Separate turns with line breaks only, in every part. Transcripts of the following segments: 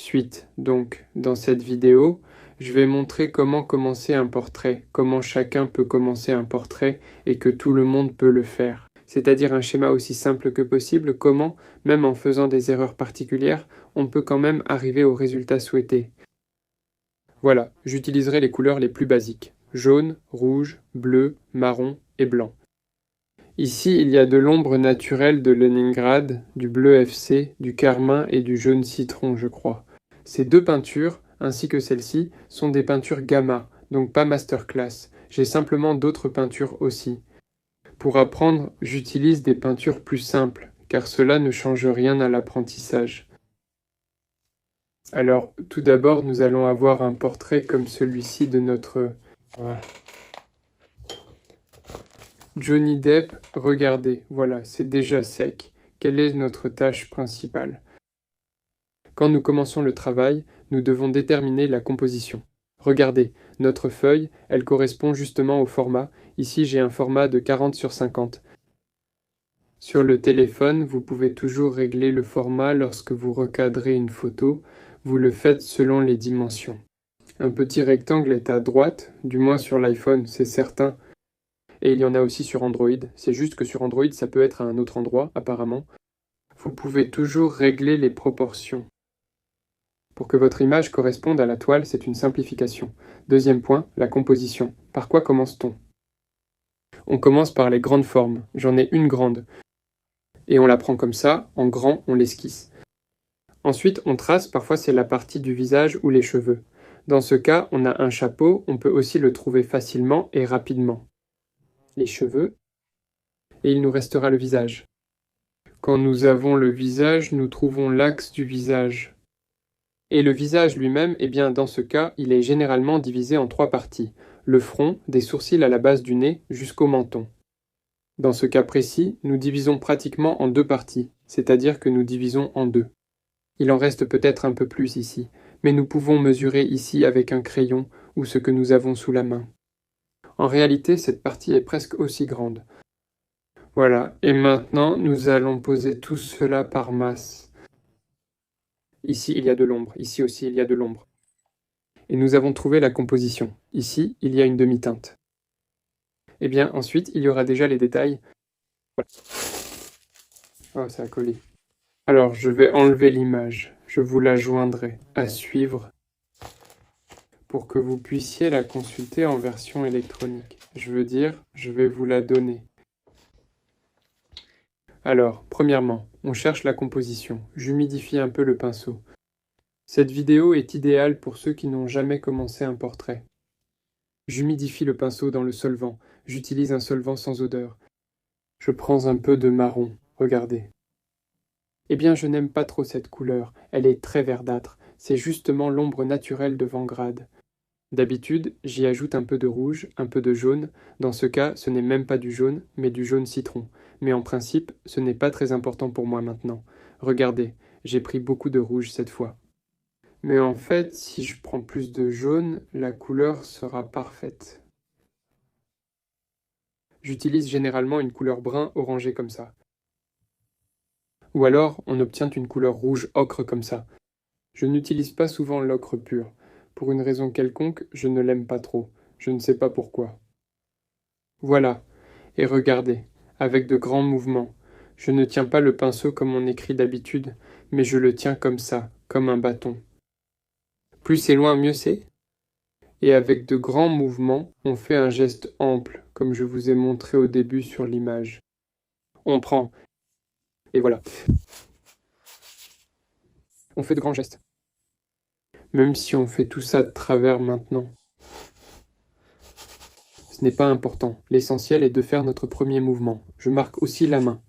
Suite. Donc, dans cette vidéo, je vais montrer comment commencer un portrait, comment chacun peut commencer un portrait et que tout le monde peut le faire. C'est-à-dire un schéma aussi simple que possible, comment, même en faisant des erreurs particulières, on peut quand même arriver au résultat souhaité. Voilà, j'utiliserai les couleurs les plus basiques. Jaune, rouge, bleu, marron et blanc. Ici, il y a de l'ombre naturelle de Leningrad, du bleu FC, du carmin et du jaune citron, je crois. Ces deux peintures, ainsi que celle-ci, sont des peintures gamma, donc pas masterclass. J'ai simplement d'autres peintures aussi. Pour apprendre, j'utilise des peintures plus simples, car cela ne change rien à l'apprentissage. Alors, tout d'abord, nous allons avoir un portrait comme celui-ci de notre... Johnny Depp, regardez, voilà, c'est déjà sec. Quelle est notre tâche principale? Quand nous commençons le travail, nous devons déterminer la composition. Regardez, notre feuille, elle correspond justement au format. Ici, j'ai un format de 40/50. Sur le téléphone, vous pouvez toujours régler le format lorsque vous recadrez une photo. Vous le faites selon les dimensions. Un petit rectangle est à droite, du moins sur l'iPhone, c'est certain. Et il y en a aussi sur Android. C'est juste que sur Android, ça peut être à un autre endroit, apparemment. Vous pouvez toujours régler les proportions. Pour que votre image corresponde à la toile, c'est une simplification. Deuxième point, la composition. Par quoi commence-t-on? On commence par les grandes formes. J'en ai une grande. Et on la prend comme ça, en grand, on l'esquisse. Ensuite, on trace, parfois c'est la partie du visage ou les cheveux. Dans ce cas, on a un chapeau, on peut aussi le trouver facilement et rapidement. Les cheveux, et il nous restera le visage. Quand nous avons le visage, nous trouvons l'axe du visage. Et le visage lui-même, eh bien dans ce cas, il est généralement divisé en trois parties. Le front, des sourcils à la base du nez jusqu'au menton. Dans ce cas précis, nous divisons pratiquement en deux parties, c'est-à-dire que nous divisons en deux. Il en reste peut-être un peu plus ici, mais nous pouvons mesurer ici avec un crayon ou ce que nous avons sous la main. En réalité, cette partie est presque aussi grande. Voilà, et maintenant, nous allons poser tout cela par masse. Ici, il y a de l'ombre, ici aussi, il y a de l'ombre. Et nous avons trouvé la composition. Ici, il y a une demi-teinte. Eh bien, ensuite, il y aura déjà les détails. Voilà. Oh, ça a collé. Alors, je vais enlever l'image. Je vous la joindrai à suivre pour que vous puissiez la consulter en version électronique. Je veux dire, je vais vous la donner. Alors, premièrement, on cherche la composition. J'humidifie un peu le pinceau. Cette vidéo est idéale pour ceux qui n'ont jamais commencé un portrait. J'humidifie le pinceau dans le solvant. J'utilise un solvant sans odeur. Je prends un peu de marron. Regardez. Eh bien, je n'aime pas trop cette couleur. Elle est très verdâtre. C'est justement l'ombre naturelle de Van Grade. D'habitude, j'y ajoute un peu de rouge, un peu de jaune. Dans ce cas, ce n'est même pas du jaune, mais du jaune citron. Mais en principe, ce n'est pas très important pour moi maintenant. Regardez, j'ai pris beaucoup de rouge cette fois. Mais en fait, si je prends plus de jaune, la couleur sera parfaite. J'utilise généralement une couleur brun orangé comme ça. Ou alors, on obtient une couleur rouge ocre comme ça. Je n'utilise pas souvent l'ocre pur. Pour une raison quelconque, je ne l'aime pas trop. Je ne sais pas pourquoi. Voilà. Et regardez, avec de grands mouvements. Je ne tiens pas le pinceau comme on écrit d'habitude, mais je le tiens comme ça, comme un bâton. Plus c'est loin, mieux c'est. Et avec de grands mouvements, on fait un geste ample, comme je vous ai montré au début sur l'image. On prend. Et voilà. On fait de grands gestes. Même si on fait tout ça de travers maintenant. Ce n'est pas important. L'essentiel est de faire notre premier mouvement. Je marque aussi la main.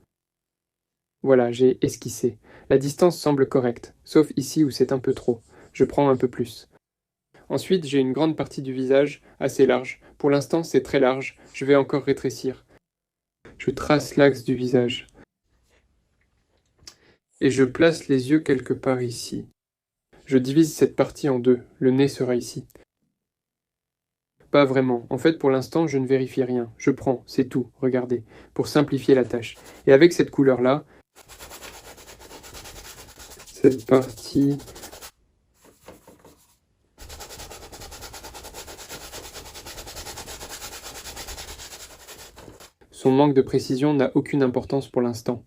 Voilà, j'ai esquissé. La distance semble correcte, sauf ici où c'est un peu trop. Je prends un peu plus. Ensuite, j'ai une grande partie du visage, assez large. Pour l'instant, c'est très large. Je vais encore rétrécir. Je trace l'axe du visage. Et je place les yeux quelque part ici. Je divise cette partie en deux. Le nez sera ici. Pas vraiment. En fait, pour l'instant, je ne vérifie rien. Je prends, c'est tout, regardez, pour simplifier la tâche. Et avec cette couleur-là, cette partie Son manque de précision n'a aucune importance pour l'instant.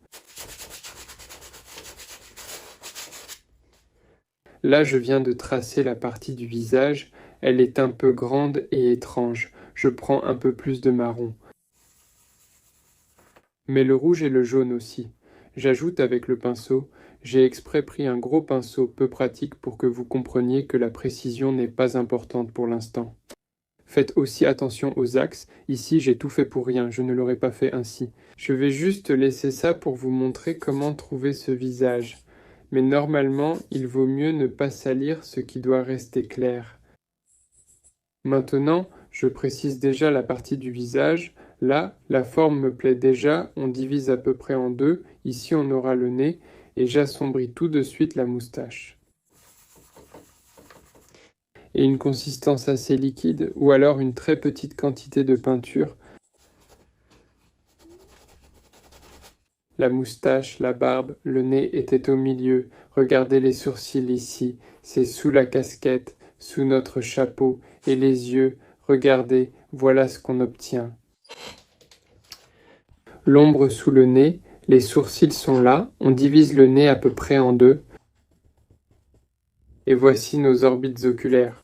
Là, je viens de tracer la partie du visage. Elle est un peu grande et étrange. Je prends un peu plus de marron. Mais le rouge et le jaune aussi. J'ajoute avec le pinceau. J'ai exprès pris un gros pinceau peu pratique pour que vous compreniez que la précision n'est pas importante pour l'instant. Faites aussi attention aux axes. Ici, j'ai tout fait pour rien. Je ne l'aurais pas fait ainsi. Je vais juste laisser ça pour vous montrer comment trouver ce visage. Mais normalement, il vaut mieux ne pas salir ce qui doit rester clair. Maintenant, je précise déjà la partie du visage. Là, la forme me plaît déjà, on divise à peu près en deux. Ici, on aura le nez, et j'assombris tout de suite la moustache. Et une consistance assez liquide, ou alors une très petite quantité de peinture. La moustache, la barbe, le nez étaient au milieu. Regardez les sourcils ici, c'est sous la casquette, sous notre chapeau, et les yeux, regardez, voilà ce qu'on obtient. L'ombre sous le nez, les sourcils sont là, on divise le nez à peu près en deux. Et voici nos orbites oculaires.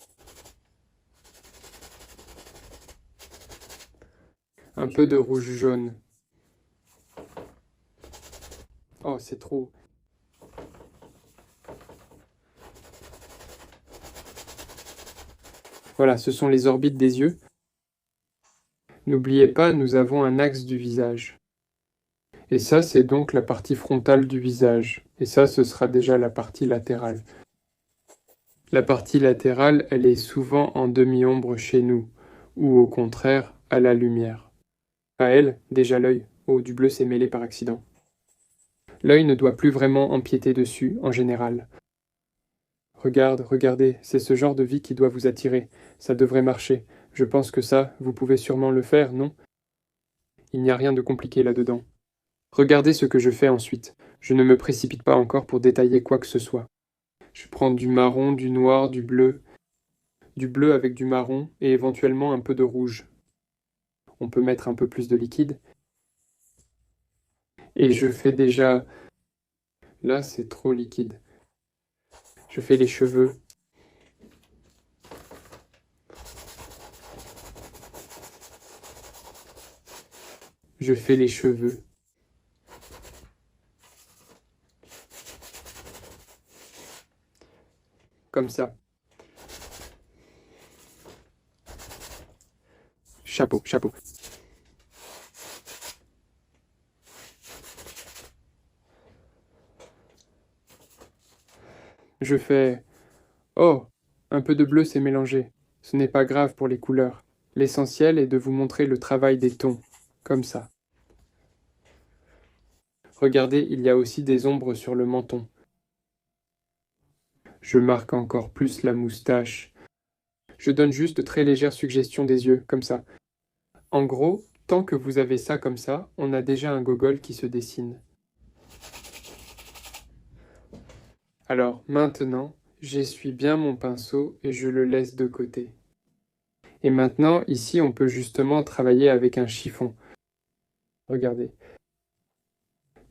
Un peu de rouge jaune. Oh, c'est trop. Voilà, ce sont les orbites des yeux. N'oubliez pas, nous avons un axe du visage. Et ça, c'est donc la partie frontale du visage. Et ça, ce sera déjà la partie latérale. La partie latérale, elle est souvent en demi-ombre chez nous, ou au contraire, à la lumière. À elle, déjà l'œil. Oh, du bleu s'est mêlé par accident. L'œil ne doit plus vraiment empiéter dessus, en général. Regardez, c'est ce genre de vie qui doit vous attirer. Ça devrait marcher. Je pense que ça, vous pouvez sûrement le faire, non? Il n'y a rien de compliqué là-dedans. Regardez ce que je fais ensuite. Je ne me précipite pas encore pour détailler quoi que ce soit. Je prends du marron, du noir, du bleu avec du marron et éventuellement un peu de rouge. On peut mettre un peu plus de liquide. Et je fais déjà... Là, c'est trop liquide. Je fais les cheveux. Je fais les cheveux. Comme ça. Chapeau. Je fais... Oh, un peu de bleu s'est mélangé. Ce n'est pas grave pour les couleurs. L'essentiel est de vous montrer le travail des tons. Comme ça. Regardez, il y a aussi des ombres sur le menton. Je marque encore plus la moustache. Je donne juste de très légères suggestions des yeux, comme ça. En gros, tant que vous avez ça comme ça, on a déjà un gogol qui se dessine. Alors maintenant, j'essuie bien mon pinceau et je le laisse de côté. Et maintenant, ici, on peut justement travailler avec un chiffon. Regardez.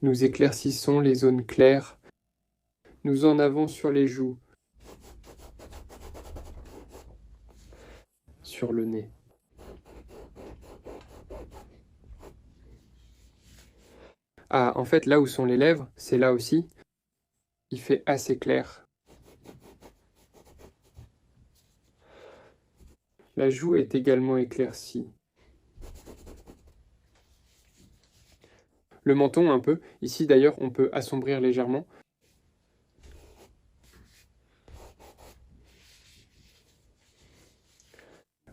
Nous éclaircissons les zones claires. Nous en avons sur les joues, sur le nez. Ah, en fait, là où sont les lèvres, c'est là aussi. Il fait assez clair. La joue est également éclaircie. Le menton un peu. Ici d'ailleurs, on peut assombrir légèrement.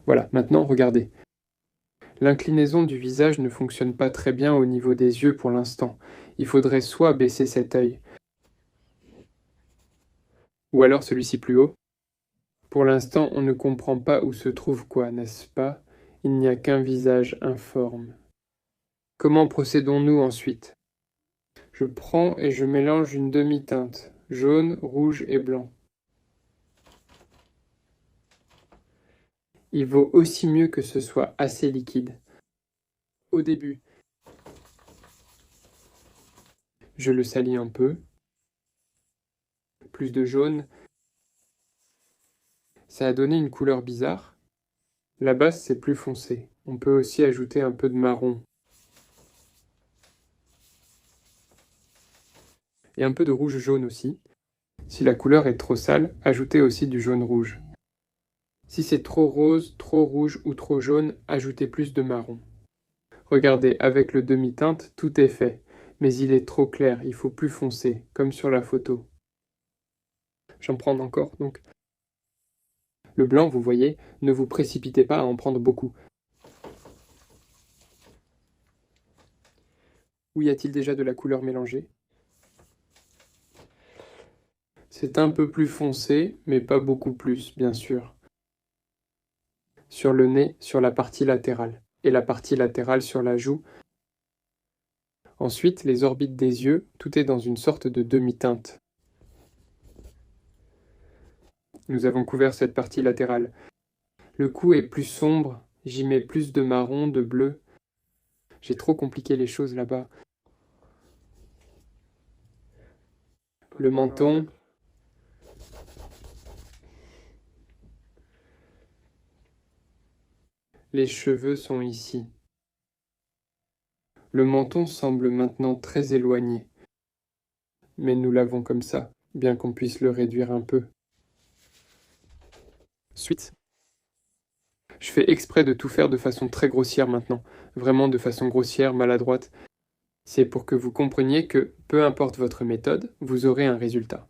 Voilà, maintenant regardez. L'inclinaison du visage ne fonctionne pas très bien au niveau des yeux pour l'instant. Il faudrait soit baisser cet œil, ou alors celui-ci plus haut. Pour l'instant, on ne comprend pas où se trouve quoi, n'est-ce pas? Il n'y a qu'un visage informe. Comment procédons-nous ensuite? Je prends et je mélange une demi-teinte, jaune, rouge et blanc. Il vaut aussi mieux que ce soit assez liquide. Au début, Je le salis un peu. Plus de jaune. Ça a donné une couleur bizarre. La base, c'est plus foncé. On peut aussi ajouter un peu de marron. Et un peu de rouge-jaune aussi. Si la couleur est trop sale, ajoutez aussi du jaune-rouge. Si c'est trop rose, trop rouge ou trop jaune, ajoutez plus de marron. Regardez, avec le demi-teinte, tout est fait. Mais il est trop clair, il faut plus foncé, comme sur la photo. J'en prends encore, donc. Le blanc, vous voyez, ne vous précipitez pas à en prendre beaucoup. Où y a-t-il déjà de la couleur mélangée? C'est un peu plus foncé, mais pas beaucoup plus, bien sûr. Sur le nez, sur la partie latérale, et la partie latérale sur la joue. Ensuite, les orbites des yeux, tout est dans une sorte de demi-teinte. Nous avons couvert cette partie latérale. Le cou est plus sombre, j'y mets plus de marron, de bleu. J'ai trop compliqué les choses là-bas. Le menton. Les cheveux sont ici. Le menton semble maintenant très éloigné. Mais nous l'avons comme ça, bien qu'on puisse le réduire un peu. Suite. Je fais exprès de tout faire de façon très grossière maintenant, vraiment de façon grossière, maladroite. C'est pour que vous compreniez que, peu importe votre méthode, vous aurez un résultat.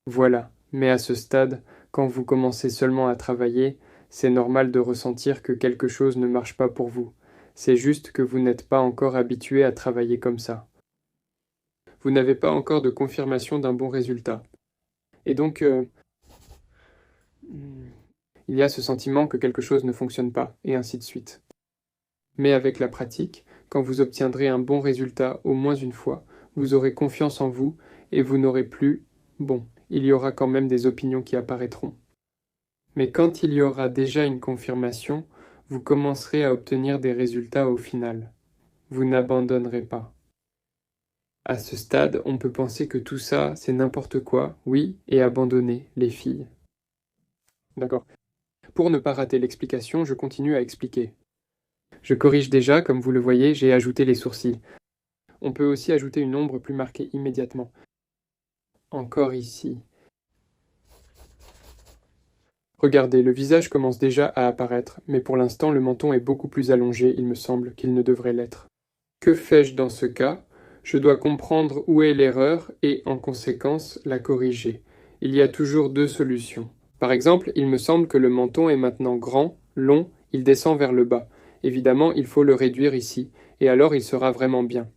Voilà, mais à ce stade, quand vous commencez seulement à travailler, c'est normal de ressentir que quelque chose ne marche pas pour vous. C'est juste que vous n'êtes pas encore habitué à travailler comme ça. Vous n'avez pas encore de confirmation d'un bon résultat. Et donc, il y a ce sentiment que quelque chose ne fonctionne pas, et ainsi de suite. Mais avec la pratique, quand vous obtiendrez un bon résultat au moins une fois, vous aurez confiance en vous, et vous n'aurez plus, bon, il y aura quand même des opinions qui apparaîtront. Mais quand il y aura déjà une confirmation, vous commencerez à obtenir des résultats au final. Vous n'abandonnerez pas. À ce stade, on peut penser que tout ça, c'est n'importe quoi, oui, et abandonner les filles. D'accord. Pour ne pas rater l'explication, je continue à expliquer. Je corrige déjà, comme vous le voyez, j'ai ajouté les sourcils. On peut aussi ajouter une ombre plus marquée immédiatement. Encore ici. Regardez, le visage commence déjà à apparaître, mais pour l'instant le menton est beaucoup plus allongé, il me semble, qu'il ne devrait l'être. Que fais-je dans ce cas? Je dois comprendre où est l'erreur et, en conséquence, la corriger. Il y a toujours deux solutions. Par exemple, il me semble que le menton est maintenant grand, long, il descend vers le bas. Évidemment, il faut le réduire ici, et alors il sera vraiment bien.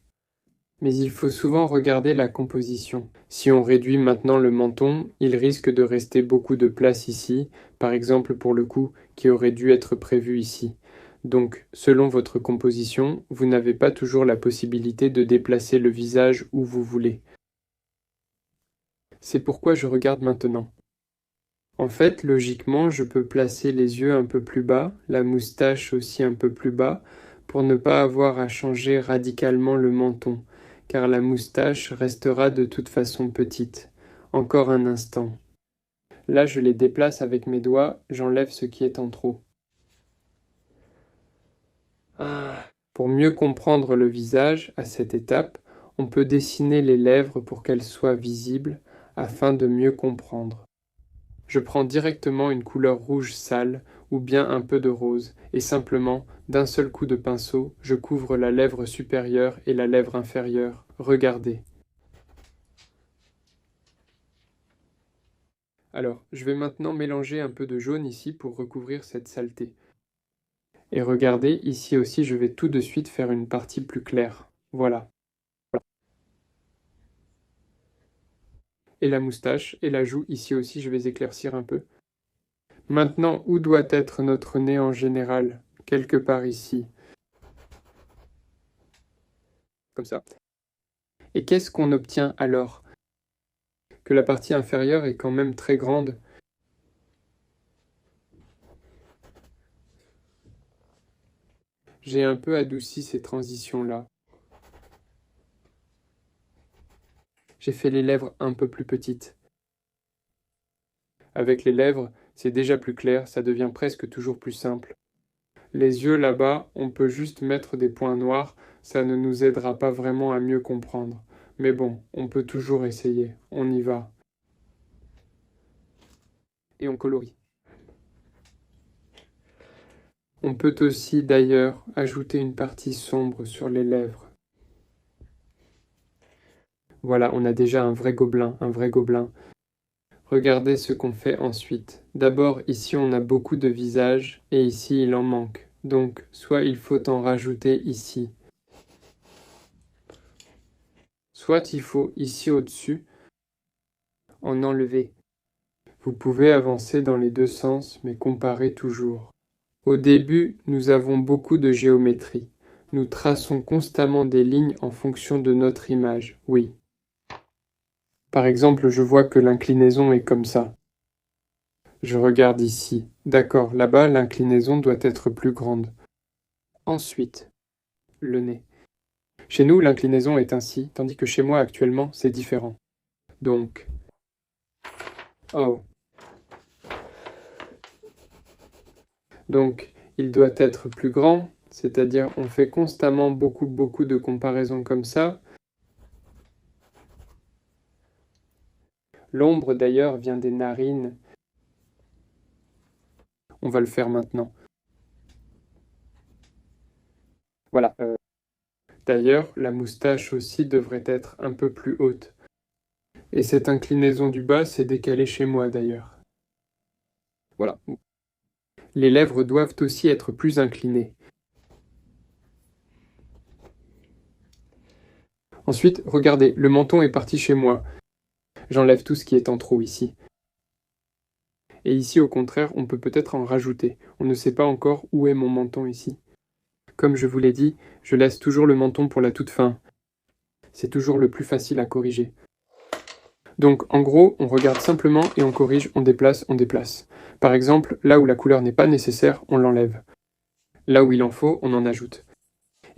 Mais il faut souvent regarder la composition. Si on réduit maintenant le menton, il risque de rester beaucoup de place ici, par exemple pour le cou, qui aurait dû être prévu ici. Donc, selon votre composition, vous n'avez pas toujours la possibilité de déplacer le visage où vous voulez. C'est pourquoi je regarde maintenant. En fait, logiquement, je peux placer les yeux un peu plus bas, la moustache aussi un peu plus bas, pour ne pas avoir à changer radicalement le menton, car la moustache restera de toute façon petite. Encore un instant. Là, je les déplace avec mes doigts, j'enlève ce qui est en trop. Pour mieux comprendre le visage, à cette étape, on peut dessiner les lèvres pour qu'elles soient visibles, afin de mieux comprendre. Je prends directement une couleur rouge sale ou bien un peu de rose, et simplement, d'un seul coup de pinceau, je couvre la lèvre supérieure et la lèvre inférieure. Regardez. Alors, je vais maintenant mélanger un peu de jaune ici pour recouvrir cette saleté. Et regardez, ici aussi, je vais tout de suite faire une partie plus claire. Voilà. Et la moustache et la joue, ici aussi, je vais éclaircir un peu. Maintenant, où doit être notre nez en général? Quelque part ici. Comme ça. Et qu'est-ce qu'on obtient alors? Que la partie inférieure est quand même très grande. J'ai un peu adouci ces transitions-là. j'ai fait les lèvres un peu plus petites. Avec les lèvres, c'est déjà plus clair, ça devient presque toujours plus simple. Les yeux là-bas, on peut juste mettre des points noirs, ça ne nous aidera pas vraiment à mieux comprendre. Mais bon, on peut toujours essayer, on y va. Et on colorie. On peut aussi d'ailleurs ajouter une partie sombre sur les lèvres. Voilà, on a déjà un vrai gobelin, un vrai gobelin. Regardez ce qu'on fait ensuite. D'abord, ici on a beaucoup de visages, et ici il en manque. Donc, soit il faut en rajouter ici, soit il faut, ici au-dessus, en enlever. Vous pouvez avancer dans les deux sens, mais comparez toujours. Au début, nous avons beaucoup de géométrie. Nous traçons constamment des lignes en fonction de notre image, oui. Par exemple, je vois que l'inclinaison est comme ça. Je regarde ici. D'accord, là-bas, l'inclinaison doit être plus grande. Ensuite, le nez. Chez nous, l'inclinaison est ainsi, tandis que chez moi, actuellement, c'est différent. Donc, oh. Donc, il doit être plus grand, c'est-à-dire on fait constamment beaucoup de comparaisons comme ça. L'ombre d'ailleurs vient des narines. On va le faire maintenant. Voilà. D'ailleurs, la moustache aussi devrait être un peu plus haute. Et cette inclinaison du bas s'est décalée chez moi d'ailleurs. Voilà. Les lèvres doivent aussi être plus inclinées. Ensuite, regardez, le menton est parti chez moi. J'enlève tout ce qui est en trop ici. Et ici, au contraire, on peut peut-être en rajouter. On ne sait pas encore où est mon menton ici. Comme je vous l'ai dit, je laisse toujours le menton pour la toute fin. C'est toujours le plus facile à corriger. Donc, en gros, on regarde simplement et on corrige, on déplace, on déplace. Par exemple, là où la couleur n'est pas nécessaire, on l'enlève. Là où il en faut, on en ajoute.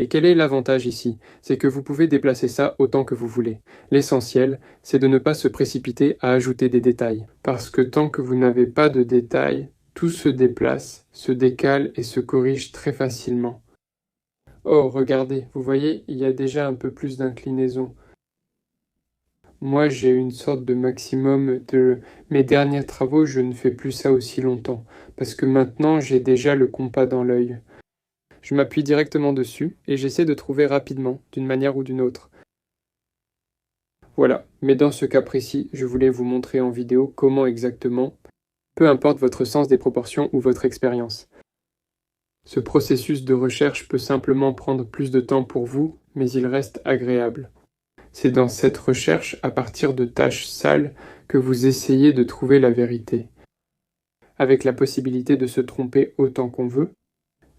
Et quel est l'avantage ici? C'est que vous pouvez déplacer ça autant que vous voulez. L'essentiel, c'est de ne pas se précipiter à ajouter des détails. Parce que tant que vous n'avez pas de détails, tout se déplace, se décale et se corrige très facilement. Oh, regardez, vous voyez, il y a déjà un peu plus d'inclinaison. Moi, j'ai une sorte de maximum de mes derniers travaux, je ne fais plus ça aussi longtemps. Parce que maintenant, j'ai déjà le compas dans l'œil. Je m'appuie directement dessus et j'essaie de trouver rapidement, d'une manière ou d'une autre. Voilà, mais dans ce cas précis, je voulais vous montrer en vidéo comment exactement, peu importe votre sens des proportions ou votre expérience. Ce processus de recherche peut simplement prendre plus de temps pour vous, mais il reste agréable. C'est dans cette recherche, à partir de tâches sales, que vous essayez de trouver la vérité. Avec la possibilité de se tromper autant qu'on veut,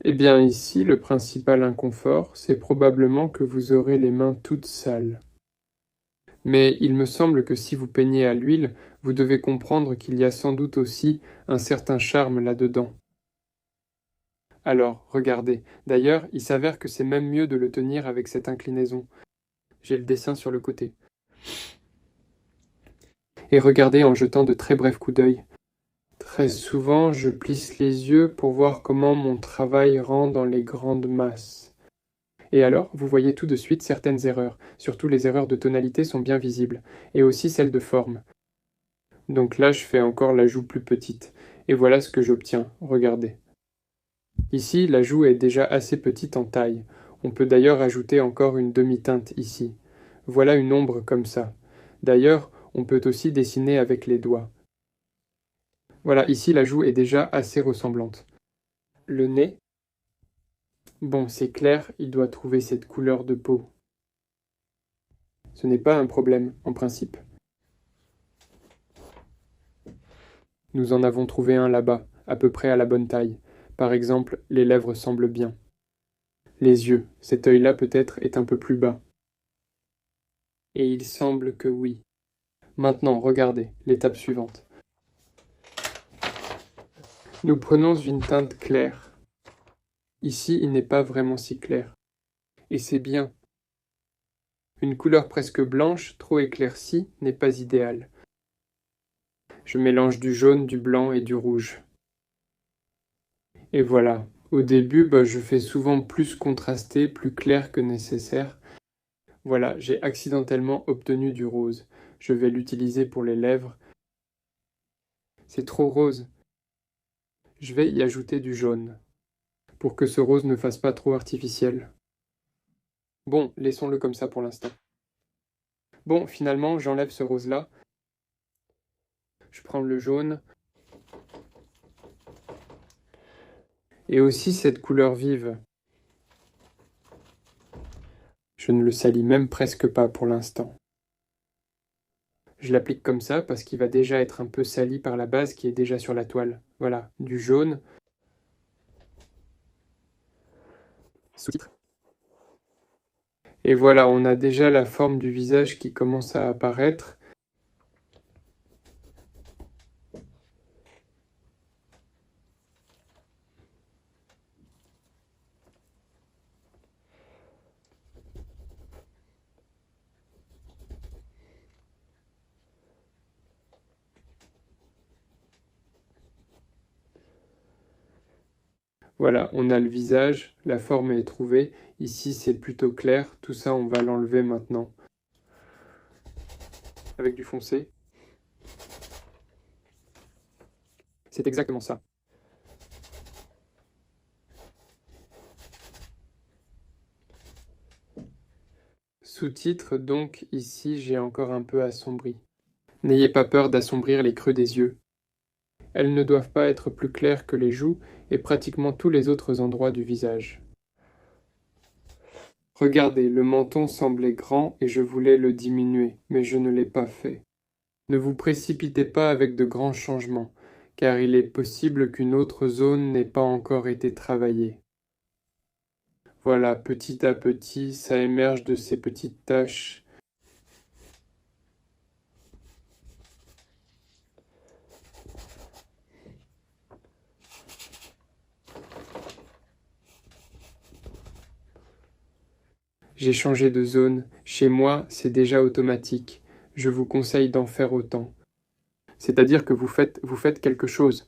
eh bien ici, le principal inconfort, c'est probablement que vous aurez les mains toutes sales. Mais il me semble que si vous peignez à l'huile, vous devez comprendre qu'il y a sans doute aussi un certain charme là-dedans. Alors, regardez. D'ailleurs, il s'avère que c'est même mieux de le tenir avec cette inclinaison. J'ai le dessin sur le côté. Et regardez en jetant de très brefs coups d'œil. Très souvent, je plisse les yeux pour voir comment mon travail rend dans les grandes masses. Et alors, vous voyez tout de suite certaines erreurs, surtout les erreurs de tonalité sont bien visibles, et aussi celles de forme. Donc là, je fais encore la joue plus petite, et voilà ce que j'obtiens, regardez. Ici, la joue est déjà assez petite en taille, on peut d'ailleurs ajouter encore une demi-teinte ici. Voilà une ombre comme ça. D'ailleurs, on peut aussi dessiner avec les doigts. Voilà, ici la joue est déjà assez ressemblante. Le nez. Bon, c'est clair, il doit trouver cette couleur de peau. Ce n'est pas un problème, en principe. Nous en avons trouvé un là-bas, à peu près à la bonne taille. Par exemple, les lèvres semblent bien. Les yeux, cet œil-là peut-être est un peu plus bas. Et il semble que oui. Maintenant, regardez, l'étape suivante. Nous prenons une teinte claire. Ici, il n'est pas vraiment si clair. Et c'est bien. Une couleur presque blanche, trop éclaircie, n'est pas idéale. Je mélange du jaune, du blanc et du rouge. Et voilà. Au début, je fais souvent plus contrasté, plus clair que nécessaire. Voilà, j'ai accidentellement obtenu du rose. Je vais l'utiliser pour les lèvres. C'est trop rose. Je vais y ajouter du jaune, pour que ce rose ne fasse pas trop artificiel. Bon, laissons-le comme ça pour l'instant. Bon, finalement, j'enlève ce rose-là. Je prends le jaune. Et aussi cette couleur vive. Je ne le salis même presque pas pour l'instant. Je l'applique comme ça parce qu'il va déjà être un peu sali par la base qui est déjà sur la toile. Voilà, du jaune. Sous-titres. Et voilà, on a déjà la forme du visage qui commence à apparaître. Voilà, on a le visage, la forme est trouvée. Ici, c'est plutôt clair. Tout ça, on va l'enlever maintenant. Avec du foncé. C'est exactement ça. Sous-titres, donc, ici, j'ai encore un peu assombri. N'ayez pas peur d'assombrir les creux des yeux. Elles ne doivent pas être plus claires que les joues et pratiquement tous les autres endroits du visage. Regardez, le menton semblait grand et je voulais le diminuer, mais je ne l'ai pas fait. Ne vous précipitez pas avec de grands changements, car il est possible qu'une autre zone n'ait pas encore été travaillée. Voilà, petit à petit, ça émerge de ces petites taches. J'ai changé de zone. Chez moi, c'est déjà automatique. Je vous conseille d'en faire autant. C'est-à-dire que vous faites quelque chose.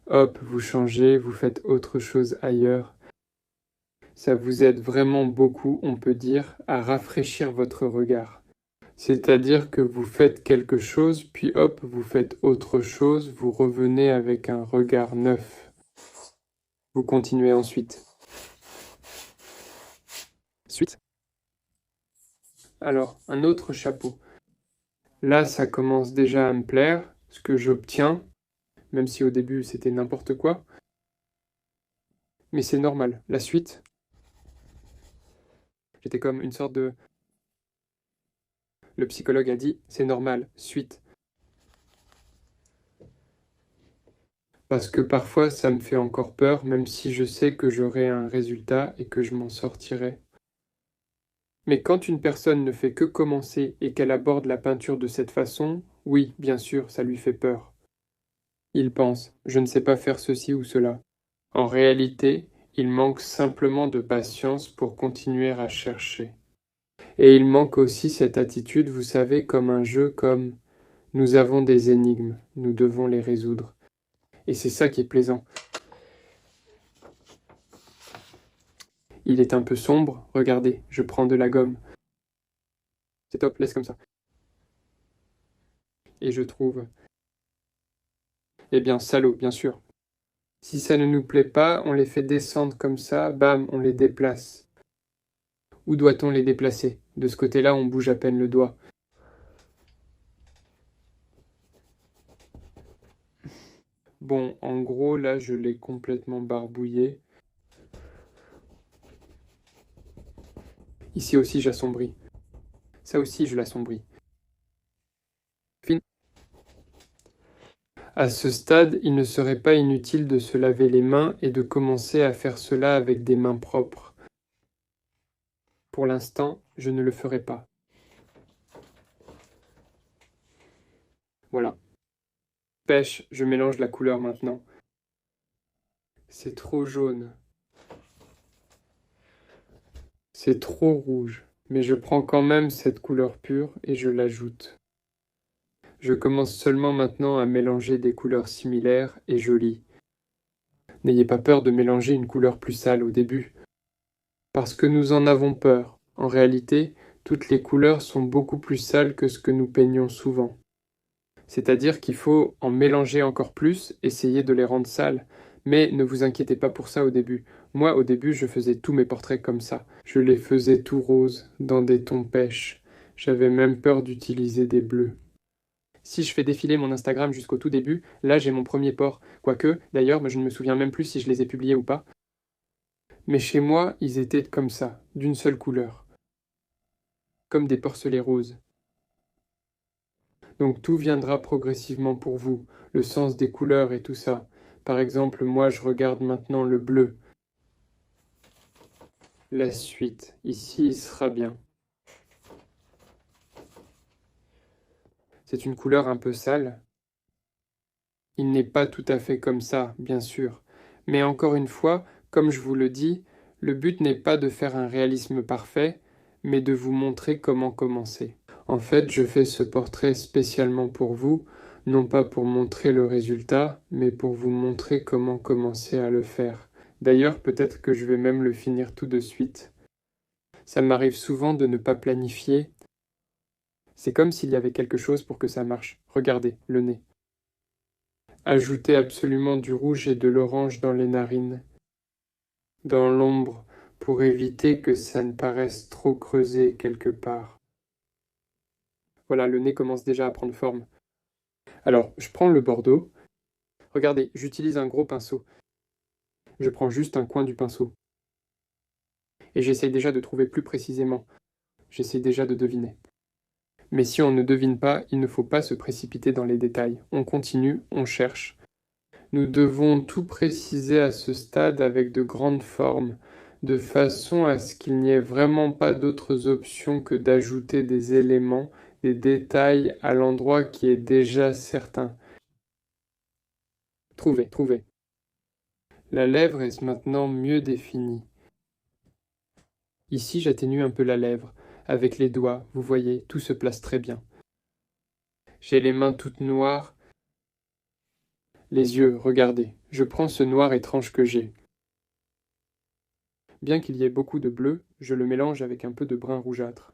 Hop, vous changez, vous faites autre chose ailleurs. Ça vous aide vraiment beaucoup, on peut dire, à rafraîchir votre regard. C'est-à-dire que vous faites quelque chose, puis hop, vous faites autre chose, vous revenez avec un regard neuf. Vous continuez ensuite. Suite. Alors, un autre chapeau. Là, ça commence déjà à me plaire, ce que j'obtiens, même si au début c'était n'importe quoi. Mais c'est normal. La suite, j'étais comme une sorte de... Le psychologue a dit, c'est normal, suite. Parce que parfois ça me fait encore peur, même si je sais que j'aurai un résultat et que je m'en sortirai. Mais quand une personne ne fait que commencer et qu'elle aborde la peinture de cette façon, oui, bien sûr, ça lui fait peur. Il pense, je ne sais pas faire ceci ou cela. En réalité, il manque simplement de patience pour continuer à chercher. Et il manque aussi cette attitude, vous savez, comme un jeu, comme nous avons des énigmes, nous devons les résoudre. Et c'est ça qui est plaisant. Il est un peu sombre, regardez, je prends de la gomme. C'est top, laisse comme ça. Et je trouve... Eh bien, salaud, bien sûr. Si ça ne nous plaît pas, on les fait descendre comme ça, bam, on les déplace. Où doit-on les déplacer? De ce côté-là, on bouge à peine le doigt. Bon, en gros, là, je l'ai complètement barbouillé. Ici aussi, j'assombris. Ça aussi, je l'assombris. Fin. À ce stade, il ne serait pas inutile de se laver les mains et de commencer à faire cela avec des mains propres. Pour l'instant, je ne le ferai pas. Voilà. Pêche, je mélange la couleur maintenant. C'est trop jaune. C'est trop rouge. Mais je prends quand même cette couleur pure et je l'ajoute. Je commence seulement maintenant à mélanger des couleurs similaires et jolies. N'ayez pas peur de mélanger une couleur plus sale au début, parce que nous en avons peur. En réalité, toutes les couleurs sont beaucoup plus sales que ce que nous peignons souvent. C'est-à-dire qu'il faut en mélanger encore plus, essayer de les rendre sales. Mais ne vous inquiétez pas pour ça au début. Moi, au début, je faisais tous mes portraits comme ça. Je les faisais tout roses, dans des tons pêches. J'avais même peur d'utiliser des bleus. Si je fais défiler mon Instagram jusqu'au tout début, là j'ai mon premier port. Quoique, d'ailleurs, je ne me souviens même plus si je les ai publiés ou pas. Mais chez moi, ils étaient comme ça, d'une seule couleur. Comme des porcelets roses. Donc tout viendra progressivement pour vous, le sens des couleurs et tout ça. Par exemple, moi je regarde maintenant le bleu. La suite, ici il sera bien. C'est une couleur un peu sale. Il n'est pas tout à fait comme ça, bien sûr. Mais encore une fois, comme je vous le dis, le but n'est pas de faire un réalisme parfait, mais de vous montrer comment commencer. En fait, je fais ce portrait spécialement pour vous, non pas pour montrer le résultat, mais pour vous montrer comment commencer à le faire. D'ailleurs, peut-être que je vais même le finir tout de suite. Ça m'arrive souvent de ne pas planifier. C'est comme s'il y avait quelque chose pour que ça marche. Regardez, le nez. Ajoutez absolument du rouge et de l'orange dans les narines, dans l'ombre, pour éviter que ça ne paraisse trop creusé quelque part. Voilà, le nez commence déjà à prendre forme. Alors, je prends le bordeaux. Regardez, j'utilise un gros pinceau. Je prends juste un coin du pinceau. Et j'essaye déjà de trouver plus précisément. J'essaye déjà de deviner. Mais si on ne devine pas, il ne faut pas se précipiter dans les détails. On continue, on cherche. Nous devons tout préciser à ce stade avec de grandes formes, de façon à ce qu'il n'y ait vraiment pas d'autres options que d'ajouter des éléments, des détails à l'endroit qui est déjà certain. Trouvez, trouvez. La lèvre est maintenant mieux définie. Ici, j'atténue un peu la lèvre. Avec les doigts, vous voyez, tout se place très bien. J'ai les mains toutes noires. Les yeux, regardez. Je prends ce noir étrange que j'ai. Bien qu'il y ait beaucoup de bleu, je le mélange avec un peu de brun rougeâtre.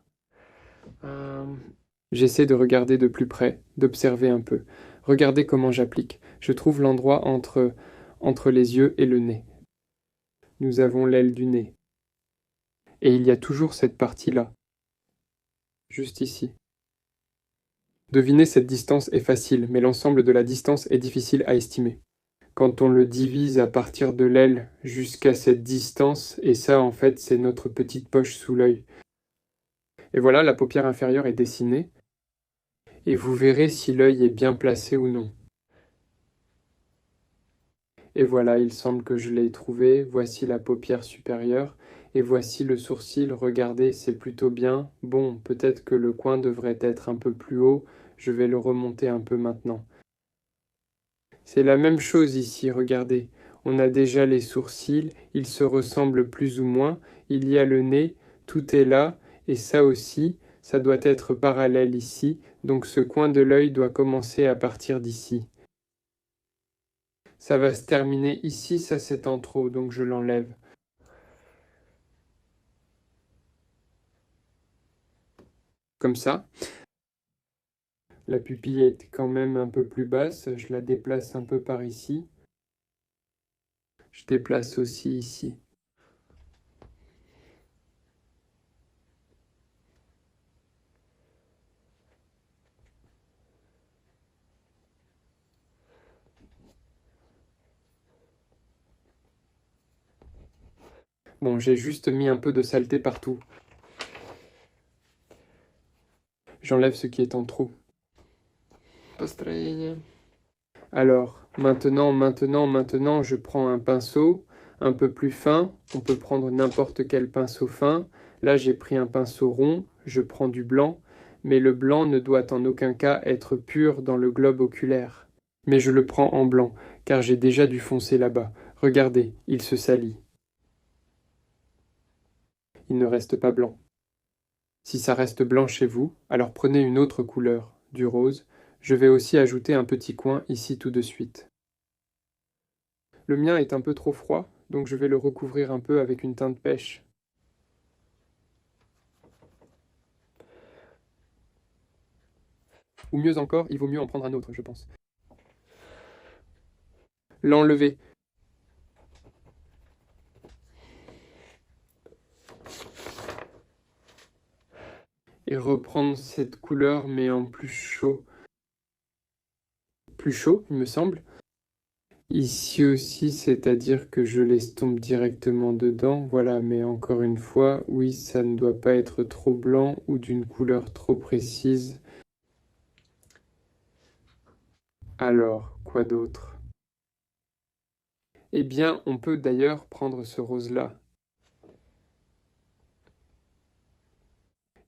J'essaie de regarder de plus près, d'observer un peu. Regardez comment j'applique. Je trouve l'endroit entre les yeux et le nez. Nous avons l'aile du nez. Et il y a toujours cette partie-là. Juste ici. Deviner cette distance est facile, mais l'ensemble de la distance est difficile à estimer. Quand on le divise à partir de l'aile jusqu'à cette distance, et ça en fait c'est notre petite poche sous l'œil. Et voilà, la paupière inférieure est dessinée, et vous verrez si l'œil est bien placé ou non. Et voilà, il semble que je l'ai trouvé, voici la paupière supérieure, et voici le sourcil, regardez, c'est plutôt bien. Bon, peut-être que le coin devrait être un peu plus haut, je vais le remonter un peu maintenant. C'est la même chose ici, regardez. On a déjà les sourcils, ils se ressemblent plus ou moins, il y a le nez, tout est là, et ça aussi, ça doit être parallèle ici, donc ce coin de l'œil doit commencer à partir d'ici. Ça va se terminer ici, ça c'est en trop, donc je l'enlève. Comme ça. La pupille est quand même un peu plus basse, je la déplace un peu par ici. Je déplace aussi ici. Bon, j'ai juste mis un peu de saleté partout. J'enlève ce qui est en trop. Alors, maintenant, je prends un pinceau un peu plus fin. On peut prendre n'importe quel pinceau fin. Là, j'ai pris un pinceau rond. Je prends du blanc. Mais le blanc ne doit en aucun cas être pur dans le globe oculaire. Mais je le prends en blanc, car j'ai déjà du foncé là-bas. Regardez, il se salit. Il ne reste pas blanc. Si ça reste blanc chez vous, alors prenez une autre couleur, du rose. Je vais aussi ajouter un petit coin ici tout de suite. Le mien est un peu trop froid, donc je vais le recouvrir un peu avec une teinte pêche. Ou mieux encore, il vaut mieux en prendre un autre, je pense. L'enlever. Et reprendre cette couleur, mais en plus chaud. Plus chaud, il me semble. Ici aussi, c'est-à-dire que je l'estompe directement dedans. Voilà, mais encore une fois, oui, ça ne doit pas être trop blanc ou d'une couleur trop précise. Alors, quoi d'autre? Eh bien, on peut d'ailleurs prendre ce rose-là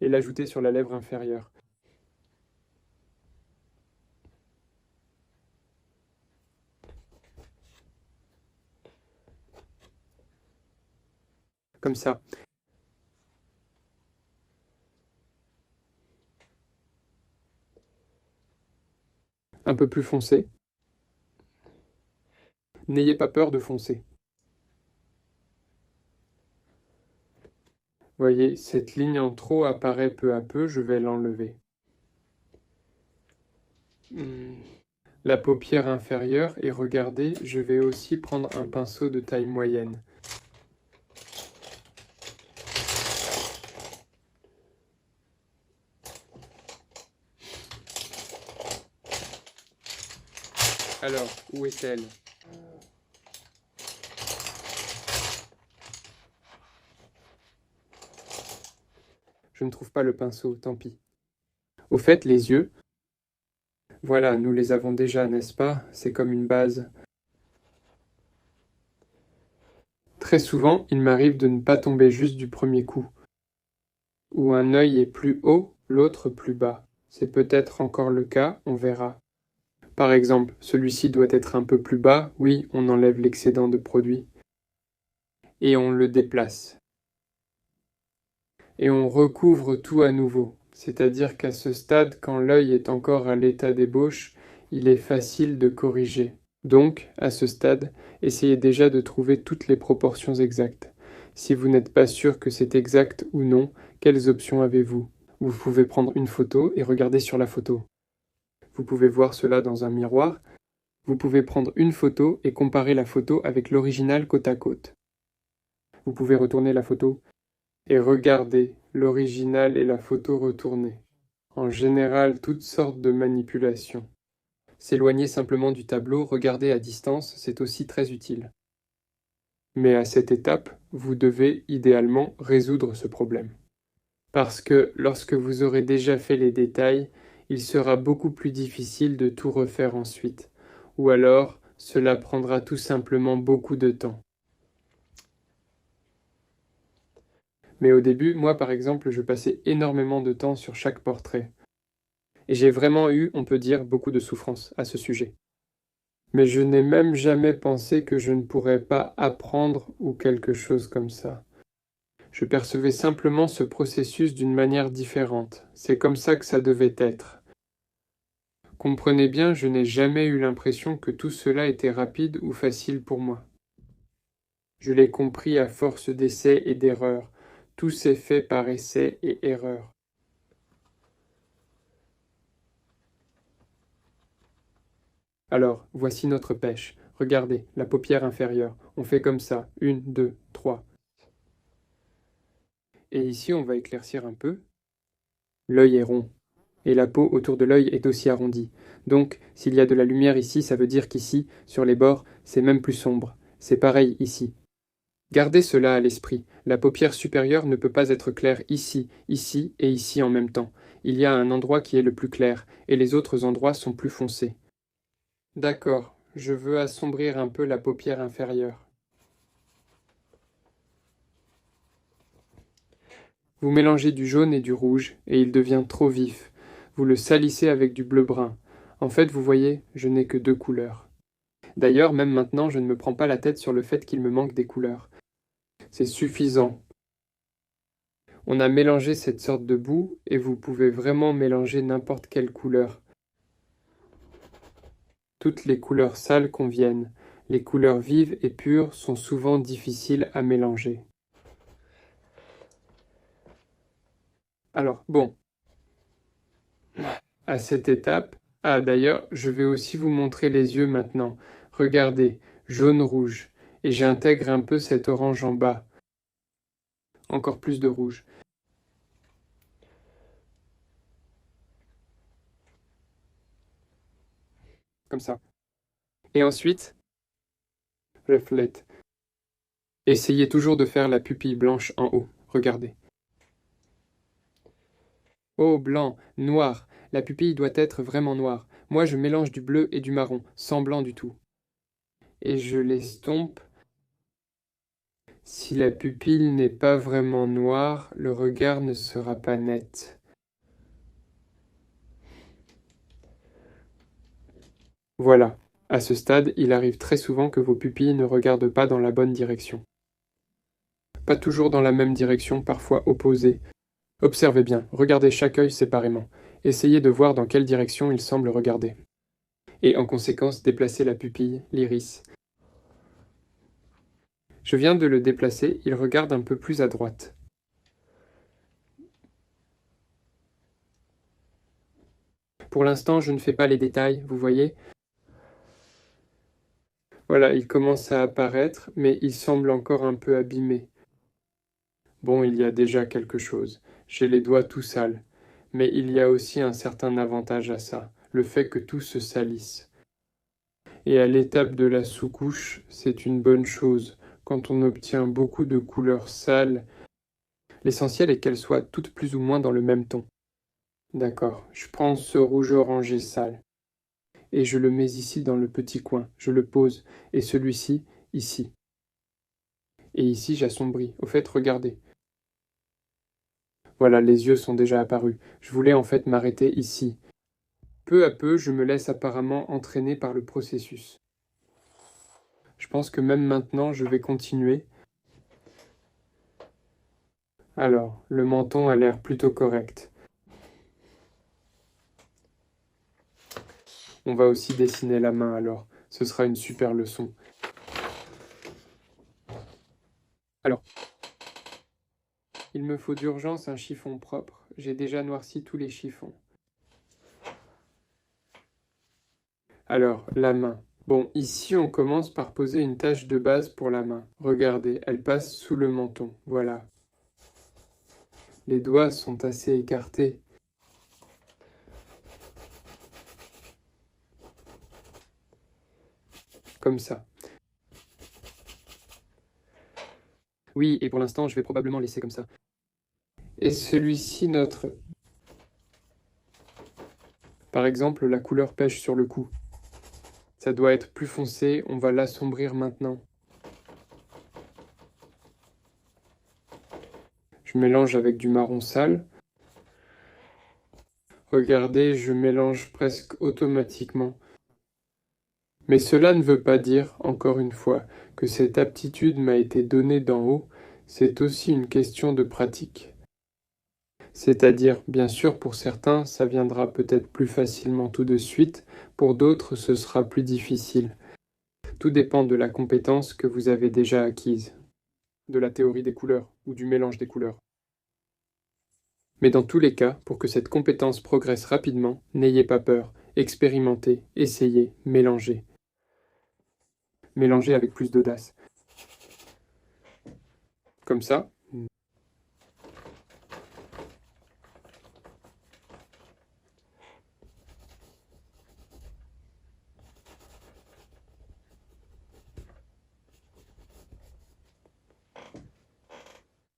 et l'ajouter sur la lèvre inférieure. Comme ça. Un peu plus foncé. N'ayez pas peur de foncer. Voyez, cette ligne en trop apparaît peu à peu, je vais l'enlever. La paupière inférieure, et regardez, je vais aussi prendre un pinceau de taille moyenne. Alors, où est-elle? Je ne trouve pas le pinceau, tant pis. Au fait, les yeux, voilà, nous les avons déjà, n'est-ce pas? C'est comme une base. Très souvent, il m'arrive de ne pas tomber juste du premier coup. Ou un œil est plus haut, l'autre plus bas. C'est peut-être encore le cas, on verra. Par exemple, celui-ci doit être un peu plus bas, oui, on enlève l'excédent de produit. Et on le déplace. Et on recouvre tout à nouveau. C'est-à-dire qu'à ce stade, quand l'œil est encore à l'état d'ébauche, il est facile de corriger. Donc, à ce stade, essayez déjà de trouver toutes les proportions exactes. Si vous n'êtes pas sûr que c'est exact ou non, quelles options avez-vous? Vous pouvez prendre une photo et regarder sur la photo. Vous pouvez voir cela dans un miroir. Vous pouvez prendre une photo et comparer la photo avec l'original côte à côte. Vous pouvez retourner la photo et regarder l'original et la photo retournée. En général, toutes sortes de manipulations. S'éloigner simplement du tableau, regarder à distance, c'est aussi très utile. Mais à cette étape, vous devez idéalement résoudre ce problème. Parce que lorsque vous aurez déjà fait les détails, il sera beaucoup plus difficile de tout refaire ensuite. Ou alors, cela prendra tout simplement beaucoup de temps. Mais au début, moi par exemple, je passais énormément de temps sur chaque portrait. Et j'ai vraiment eu, on peut dire, beaucoup de souffrance à ce sujet. Mais je n'ai même jamais pensé que je ne pourrais pas apprendre ou quelque chose comme ça. Je percevais simplement ce processus d'une manière différente. C'est comme ça que ça devait être. Comprenez bien, je n'ai jamais eu l'impression que tout cela était rapide ou facile pour moi. Je l'ai compris à force d'essais et d'erreurs. Tout s'est fait par essais et erreurs. Alors, voici notre pêche. Regardez, la paupière inférieure. On fait comme ça. 1, 2, 3. Et ici, on va éclaircir un peu. L'œil est rond. Et la peau autour de l'œil est aussi arrondie. Donc, s'il y a de la lumière ici, ça veut dire qu'ici, sur les bords, c'est même plus sombre. C'est pareil ici. Gardez cela à l'esprit. La paupière supérieure ne peut pas être claire ici, ici et ici en même temps. Il y a un endroit qui est le plus clair, et les autres endroits sont plus foncés. D'accord, je veux assombrir un peu la paupière inférieure. Vous mélangez du jaune et du rouge, et il devient trop vif. Vous le salissez avec du bleu-brun. En fait, vous voyez, je n'ai que deux couleurs. D'ailleurs, même maintenant, je ne me prends pas la tête sur le fait qu'il me manque des couleurs. C'est suffisant. On a mélangé cette sorte de boue et vous pouvez vraiment mélanger n'importe quelle couleur. Toutes les couleurs sales conviennent. Les couleurs vives et pures sont souvent difficiles à mélanger. Alors, bon, à cette étape... Ah, d'ailleurs, je vais aussi vous montrer les yeux maintenant. Regardez, jaune-rouge. Et j'intègre un peu cet orange en bas. Encore plus de rouge. Comme ça. Et ensuite, reflète. Essayez toujours de faire la pupille blanche en haut. Regardez. Oh, blanc, noir. La pupille doit être vraiment noire. Moi, je mélange du bleu et du marron, sans blanc du tout. Et je l'estompe. Si la pupille n'est pas vraiment noire, le regard ne sera pas net. Voilà. À ce stade, il arrive très souvent que vos pupilles ne regardent pas dans la bonne direction. Pas toujours dans la même direction, parfois opposée. Observez bien, regardez chaque œil séparément. Essayez de voir dans quelle direction il semble regarder. Et en conséquence, déplacez la pupille, l'iris. Je viens de le déplacer, il regarde un peu plus à droite. Pour l'instant, je ne fais pas les détails, vous voyez? Voilà, il commence à apparaître, mais il semble encore un peu abîmé. Bon, il y a déjà quelque chose. J'ai les doigts tout sales. Mais il y a aussi un certain avantage à ça, le fait que tout se salisse. Et à l'étape de la sous-couche, c'est une bonne chose. Quand on obtient beaucoup de couleurs sales, l'essentiel est qu'elles soient toutes plus ou moins dans le même ton. D'accord, je prends ce rouge orangé sale. Et je le mets ici dans le petit coin. Je le pose. Et celui-ci, ici. Et ici, j'assombris. Au fait, regardez. Voilà, les yeux sont déjà apparus. Je voulais en fait m'arrêter ici. Peu à peu, je me laisse apparemment entraîner par le processus. Je pense que même maintenant, je vais continuer. Alors, le menton a l'air plutôt correct. On va aussi dessiner la main alors. Ce sera une super leçon. Alors, il me faut d'urgence un chiffon propre. J'ai déjà noirci tous les chiffons. Alors, la main. Bon, ici on commence par poser une tache de base pour la main. Regardez, elle passe sous le menton. Voilà. Les doigts sont assez écartés. Comme ça. Oui, et pour l'instant, je vais probablement laisser comme ça. Et celui-ci, notre... Par exemple, la couleur pêche sur le cou. Ça doit être plus foncé, on va l'assombrir maintenant. Je mélange avec du marron sale. Regardez, je mélange presque automatiquement. Mais cela ne veut pas dire, encore une fois, que cette aptitude m'a été donnée d'en haut, c'est aussi une question de pratique. C'est-à-dire, bien sûr, pour certains, ça viendra peut-être plus facilement tout de suite, pour d'autres, ce sera plus difficile. Tout dépend de la compétence que vous avez déjà acquise, de la théorie des couleurs ou du mélange des couleurs. Mais dans tous les cas, pour que cette compétence progresse rapidement, n'ayez pas peur, expérimentez, essayez, mélangez. Mélangez avec plus d'audace. Comme ça.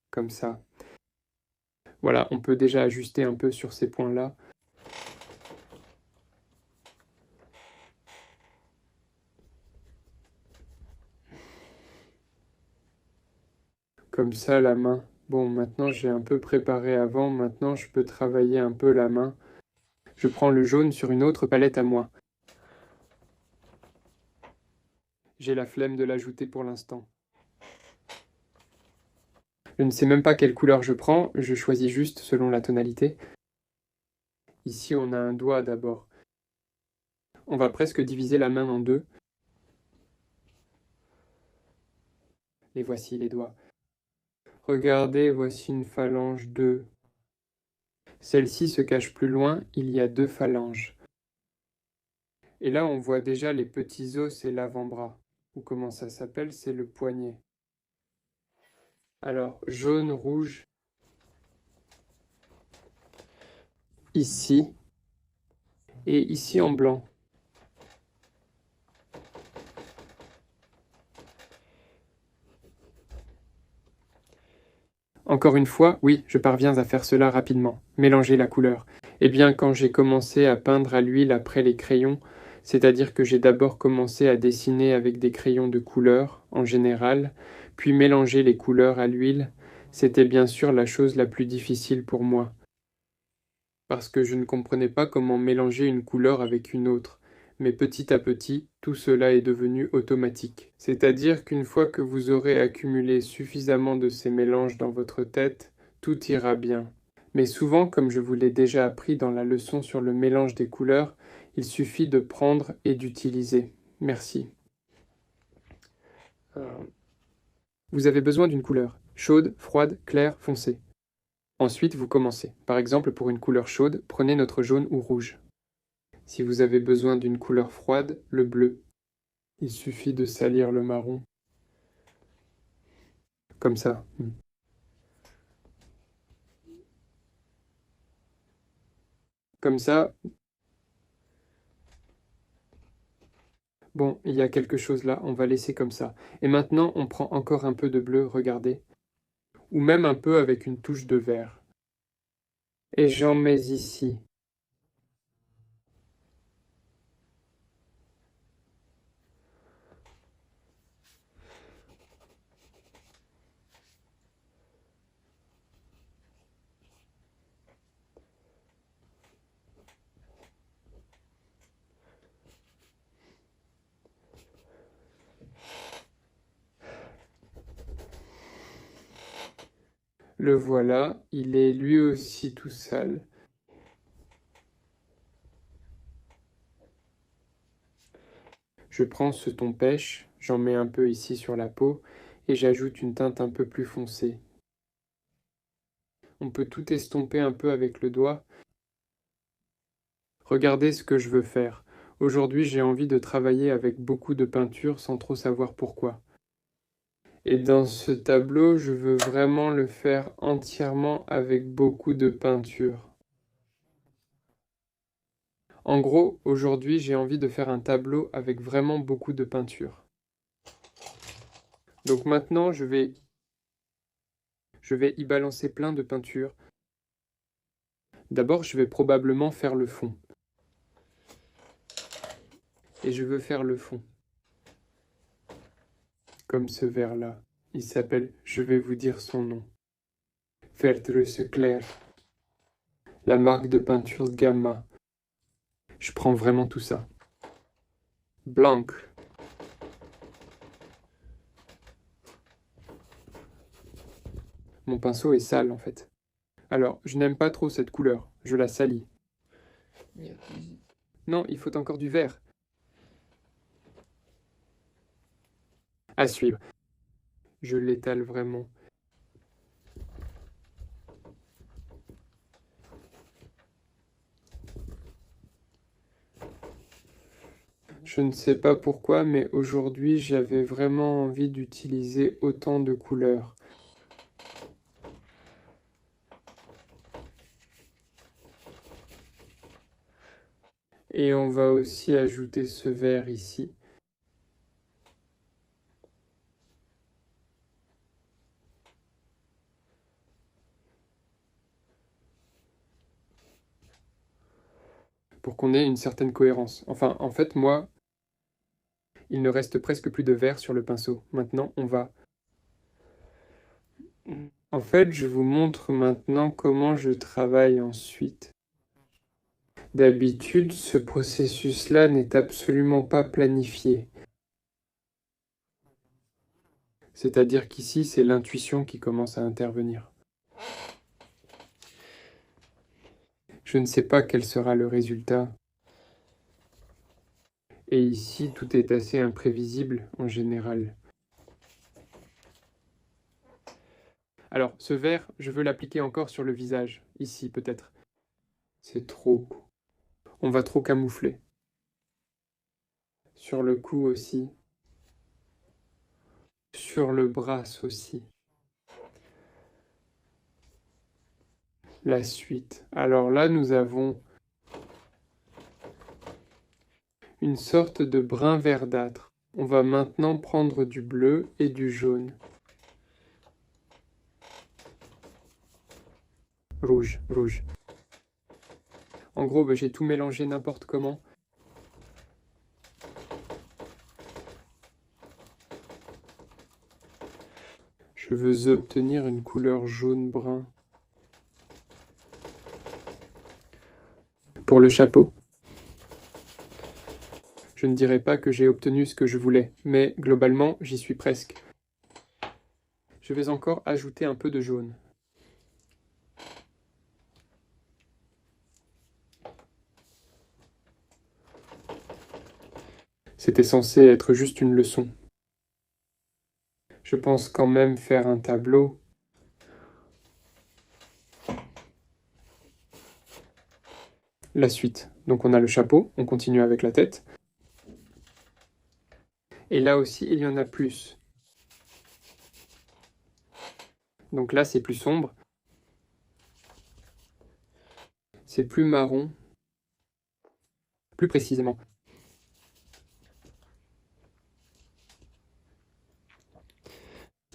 Comme ça. Voilà, on peut déjà ajuster un peu sur ces points-là. Comme ça, la main. Bon, maintenant j'ai un peu préparé avant, maintenant je peux travailler un peu la main. Je prends le jaune sur une autre palette à moi. J'ai la flemme de l'ajouter pour l'instant. Je ne sais même pas quelle couleur je prends, je choisis juste selon la tonalité. Ici, on a un doigt d'abord. On va presque diviser la main en deux. Et voici les doigts. Regardez, voici une phalange 2. Celle-ci se cache plus loin, il y a 2 phalanges. Et là, on voit déjà les petits os, c'est l'avant-bras. Ou comment ça s'appelle, c'est le poignet. Alors, jaune, rouge, ici, et ici en blanc. Encore une fois, oui, je parviens à faire cela rapidement, mélanger la couleur. Eh bien, quand j'ai commencé à peindre à l'huile après les crayons, c'est-à-dire que j'ai d'abord commencé à dessiner avec des crayons de couleur, en général, puis mélanger les couleurs à l'huile, c'était bien sûr la chose la plus difficile pour moi. Parce que je ne comprenais pas comment mélanger une couleur avec une autre. Mais petit à petit, tout cela est devenu automatique. C'est-à-dire qu'une fois que vous aurez accumulé suffisamment de ces mélanges dans votre tête, tout ira bien. Mais souvent, comme je vous l'ai déjà appris dans la leçon sur le mélange des couleurs, il suffit de prendre et d'utiliser. Merci. Vous avez besoin d'une couleur. Chaude, froide, claire, foncée. Ensuite, vous commencez. Par exemple, pour une couleur chaude, prenez notre jaune ou rouge. Si vous avez besoin d'une couleur froide, le bleu. Il suffit de salir le marron. Comme ça. Comme ça. Bon, il y a quelque chose là, on va laisser comme ça. Et maintenant, on prend encore un peu de bleu, regardez. Ou même un peu avec une touche de vert. Et j'en mets ici. Le voilà, il est lui aussi tout sale. Je prends ce ton pêche, j'en mets un peu ici sur la peau, et j'ajoute une teinte un peu plus foncée. On peut tout estomper un peu avec le doigt. Regardez ce que je veux faire. Aujourd'hui, j'ai envie de travailler avec beaucoup de peinture sans trop savoir pourquoi. Et dans ce tableau, je veux vraiment le faire entièrement avec beaucoup de peinture. En gros, aujourd'hui, j'ai envie de faire un tableau avec vraiment beaucoup de peinture. Donc maintenant, je vais y balancer plein de peinture. D'abord, je vais probablement faire le fond. Et je veux faire le fond. Comme ce verre-là. Il s'appelle, je vais vous dire son nom. Vertruse Clair. La marque de peinture Gamma. Je prends vraiment tout ça. Blanc. Mon pinceau est sale en fait. Alors, je n'aime pas trop cette couleur. Je la salis. Non, il faut encore du vert. À suivre. Je l'étale vraiment. Je ne sais pas pourquoi, mais aujourd'hui j'avais vraiment envie d'utiliser autant de couleurs. Et on va aussi ajouter ce vert ici. Pour qu'on ait une certaine cohérence. Enfin, en fait, moi, il ne reste presque plus de vert sur le pinceau. Maintenant, on va... En fait, je vous montre maintenant comment je travaille ensuite. D'habitude, ce processus-là n'est absolument pas planifié. C'est-à-dire qu'ici, c'est l'intuition qui commence à intervenir. Je ne sais pas quel sera le résultat. Et ici, tout est assez imprévisible en général. Alors, ce vert, je veux l'appliquer encore sur le visage. Ici, peut-être. C'est trop. On va trop camoufler. Sur le cou aussi. Sur le bras aussi. La suite. Alors là, nous avons une sorte de brun verdâtre. On va maintenant prendre du bleu et du jaune. Rouge, rouge. En gros, j'ai tout mélangé n'importe comment. Je veux obtenir une couleur jaune-brun. Pour le chapeau, je ne dirais pas que j'ai obtenu ce que je voulais, mais globalement, j'y suis presque. Je vais encore ajouter un peu de jaune. C'était censé être juste une leçon. Je pense quand même faire un tableau. La suite. Donc on a le chapeau, on continue avec la tête. Et là aussi, il y en a plus. Donc là, c'est plus sombre. C'est plus marron. Plus précisément.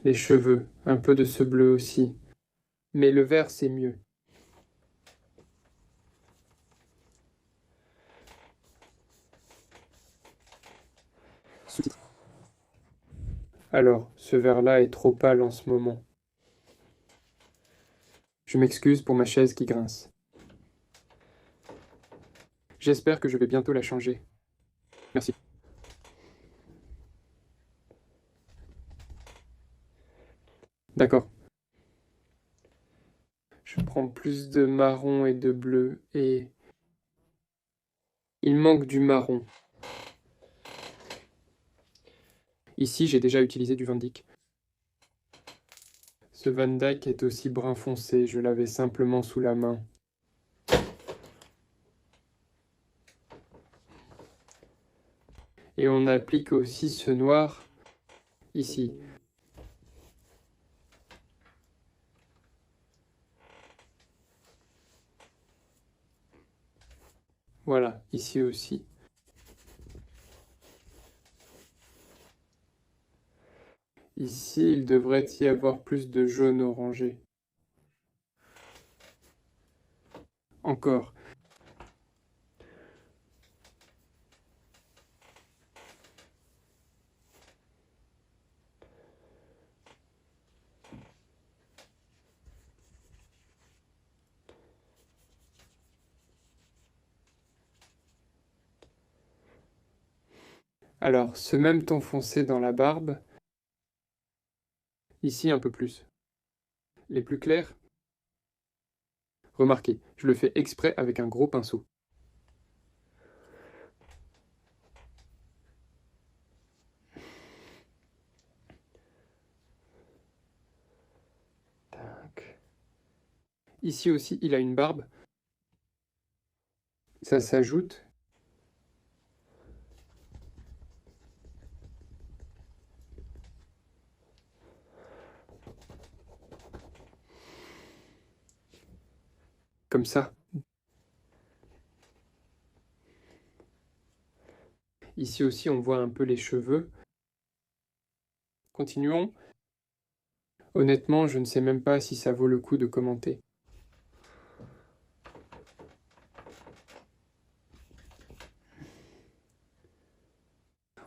Les cheveux, un peu de ce bleu aussi. Mais le vert, c'est mieux. Alors, ce vert-là est trop pâle en ce moment. Je m'excuse pour ma chaise qui grince. J'espère que je vais bientôt la changer. Merci. D'accord. Je prends plus de marron et de bleu et... Il manque du marron. Ici, j'ai déjà utilisé du Van Dyck. Ce Van Dyck est aussi brun foncé, je l'avais simplement sous la main. Et on applique aussi ce noir ici. Voilà, ici aussi. Ici, il devrait y avoir plus de jaune orangé. Encore. Alors, ce même ton foncé dans la barbe. Ici, un peu plus. Les plus clairs. Remarquez, je le fais exprès avec un gros pinceau. Tac. Ici aussi, il a une barbe. Ça s'ajoute. Comme ça. Ici aussi, on voit un peu les cheveux. Continuons. Honnêtement, je ne sais même pas si ça vaut le coup de commenter.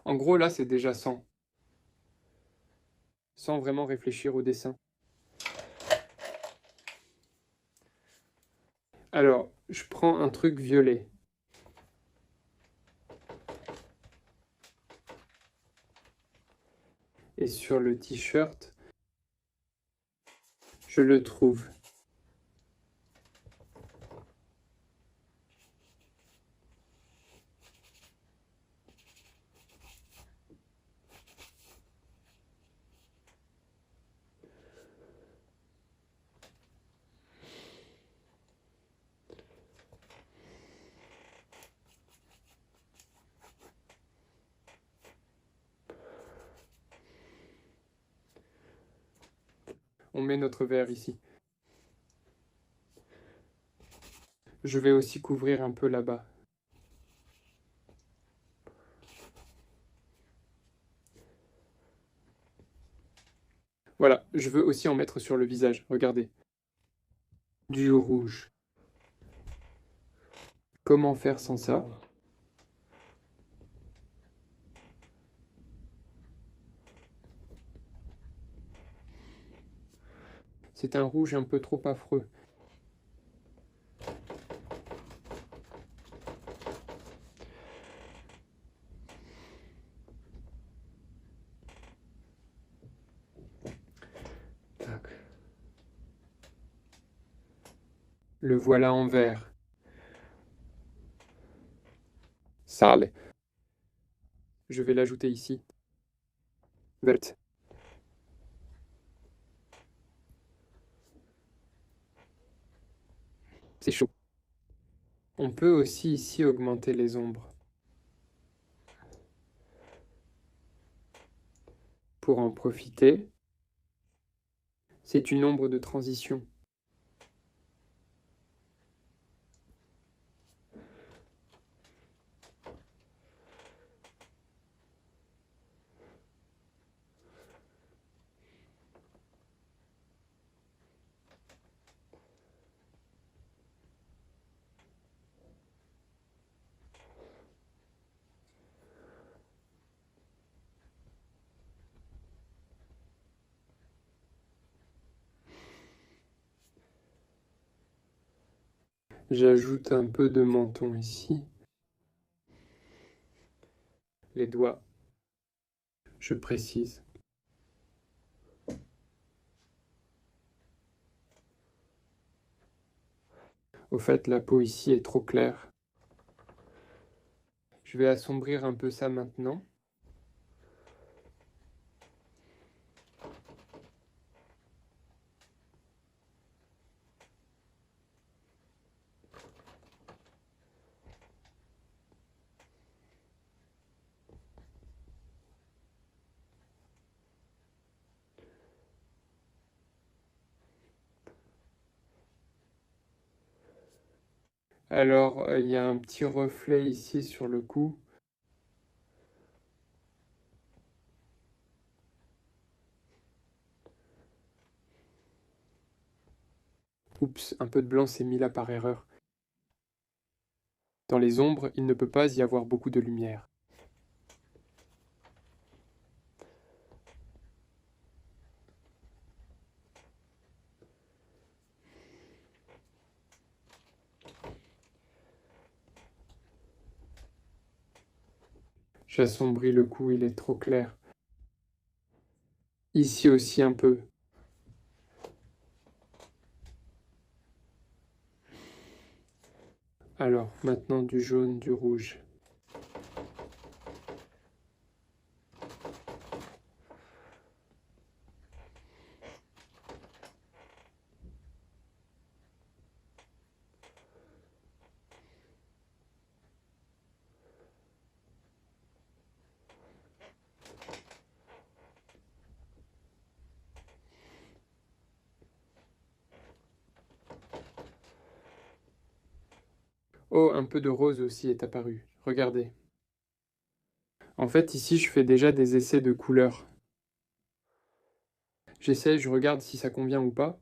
En gros, là, c'est déjà 100. Sans vraiment réfléchir au dessin. Alors, je prends un truc violet. Et sur le t-shirt, je le trouve. On met notre verre ici. Je vais aussi couvrir un peu là-bas. Voilà, je veux aussi en mettre sur le visage, regardez. Du rouge. Comment faire sans ça? C'est un rouge un peu trop affreux. Tac. Le voilà en vert. Sale. Je vais l'ajouter ici. Verte. C'est chaud. On peut aussi ici augmenter les ombres. Pour en profiter, c'est une ombre de transition. J'ajoute un peu de menton ici. Les doigts. Je précise. Au fait, la peau ici est trop claire. Je vais assombrir un peu ça maintenant. Alors, il y a un petit reflet ici sur le cou. Oups, un peu de blanc s'est mis là par erreur. Dans les ombres, il ne peut pas y avoir beaucoup de lumière. J'assombris le cou, il est trop clair. Ici aussi un peu. Alors, maintenant du jaune, du rouge. Oh, un peu de rose aussi est apparu. Regardez. En fait, ici, je fais déjà des essais de couleurs. J'essaie, je regarde si ça convient ou pas.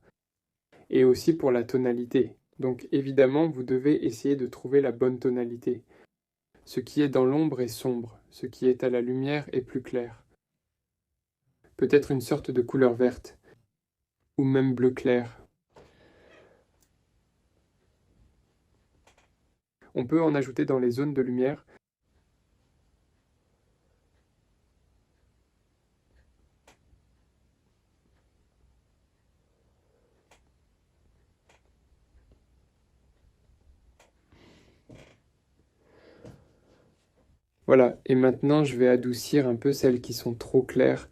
Et aussi pour la tonalité. Donc évidemment, vous devez essayer de trouver la bonne tonalité. Ce qui est dans l'ombre est sombre, ce qui est à la lumière est plus clair. Peut-être une sorte de couleur verte, ou même bleu clair. On peut en ajouter dans les zones de lumière. Voilà, et maintenant je vais adoucir un peu celles qui sont trop claires